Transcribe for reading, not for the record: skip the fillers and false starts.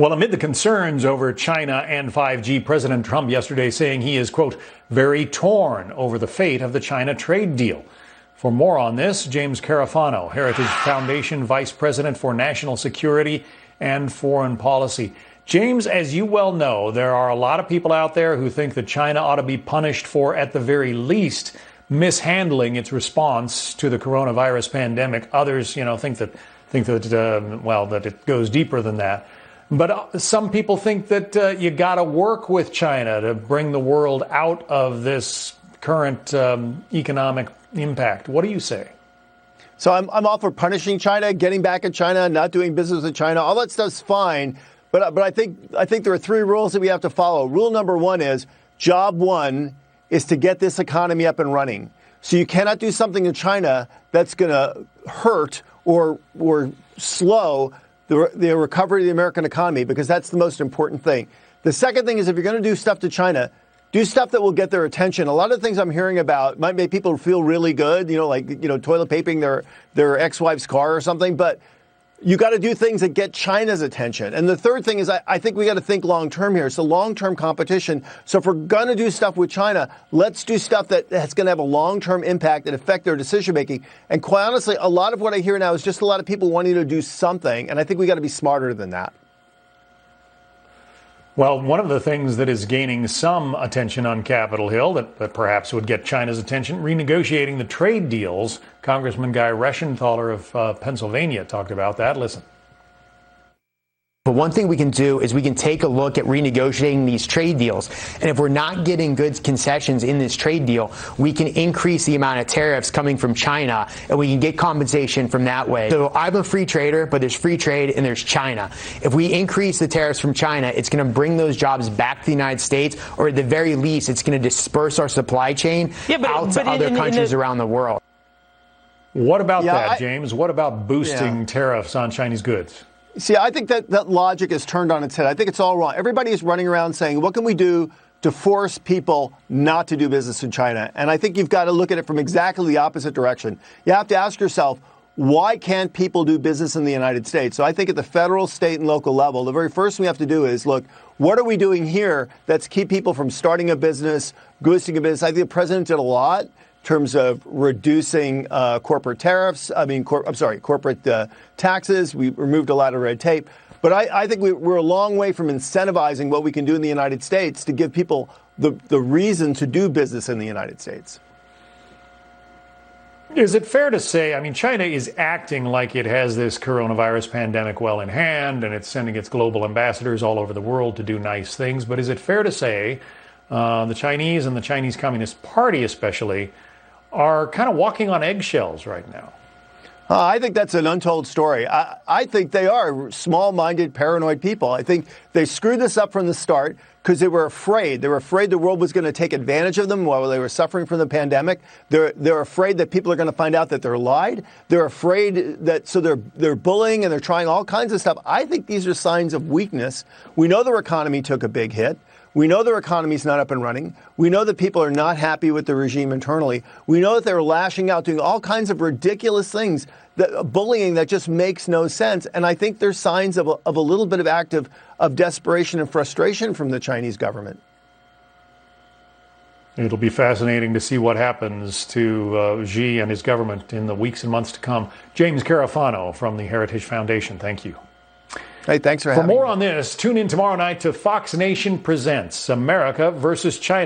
Well, amid the concerns over China and 5G, President Trump yesterday saying he is, quote, very torn over the fate of the China trade deal. For more on this, James Carafano, Heritage Foundation Vice President for National Security and Foreign Policy. James, as you well know, there are a lot of people out there who think that China ought to be punished for, at the very least, mishandling its response to the coronavirus pandemic. Others, think that that it goes deeper than that. But some people think that you got to work with China to bring the world out of this current economic impact. What do you say? So I'm all for punishing China, getting back at China, not doing business with China. All that stuff's fine. But I think there are three rules that we have to follow. Rule number one is job one is to get this economy up and running. So you cannot do something in China that's going to hurt or slow the recovery of the American economy, because that's the most important thing. The second thing is, if you're going to do stuff to China, do stuff that will get their attention. A lot of things I'm hearing about might make people feel really good, toilet papering their ex-wife's car or something. But you got to do things that get China's attention. And the third thing is, I think we got to think long term here. It's a long-term competition. So if we're going to do stuff with China, let's do stuff that's going to have a long-term impact and affect their decision making. And quite honestly, a lot of what I hear now is just a lot of people wanting to do something. And I think we got to be smarter than that. Well, one of the things that is gaining some attention on Capitol Hill that perhaps would get China's attention, renegotiating the trade deals. Congressman Guy Reschenthaler of Pennsylvania talked about that. Listen. But one thing we can do is we can take a look at renegotiating these trade deals. And if we're not getting good concessions in this trade deal, we can increase the amount of tariffs coming from China, and we can get compensation from that way. So I'm a free trader, but there's free trade and there's China. If we increase the tariffs from China, it's going to bring those jobs back to the United States, or at the very least, it's going to disperse our supply chain out to other countries around the world. What about that, James? What about boosting tariffs on Chinese goods? See, I think that logic is turned on its head. I think it's all wrong. Everybody is running around saying, what can we do to force people not to do business in China? And I think you've got to look at it from exactly the opposite direction. You have to ask yourself, why can't people do business in the United States? So I think at the federal, state, and local level, the very first thing we have to do is look, what are we doing here that's keep people from starting a business, boosting a business? I think the president did a lot in terms of reducing corporate tariffs. Corporate taxes. We removed a lot of red tape. But I think we're a long way from incentivizing what we can do in the United States to give people the reason to do business in the United States. Is it fair to say, China is acting like it has this coronavirus pandemic well in hand, and it's sending its global ambassadors all over the world to do nice things. But is it fair to say the Chinese and the Chinese Communist Party especially are kind of walking on eggshells right now? I think that's an untold story. I think they are small-minded, paranoid people. I think they screwed this up from the start because they were afraid. They were afraid the world was going to take advantage of them while they were suffering from the pandemic. They're afraid that people are going to find out that they're lied. They're afraid that, so they're bullying and they're trying all kinds of stuff. I think these are signs of weakness. We know their economy took a big hit. We know their economy is not up and running. We know that people are not happy with the regime internally. We know that they're lashing out, doing all kinds of ridiculous things, bullying that just makes no sense. And I think there's signs of a little bit of act of desperation and frustration from the Chinese government. It'll be fascinating to see what happens to Xi and his government in the weeks and months to come. James Carafano from the Heritage Foundation, thank you. Hey, thanks for having me. For more on this, tune in tomorrow night to Fox Nation Presents America versus China.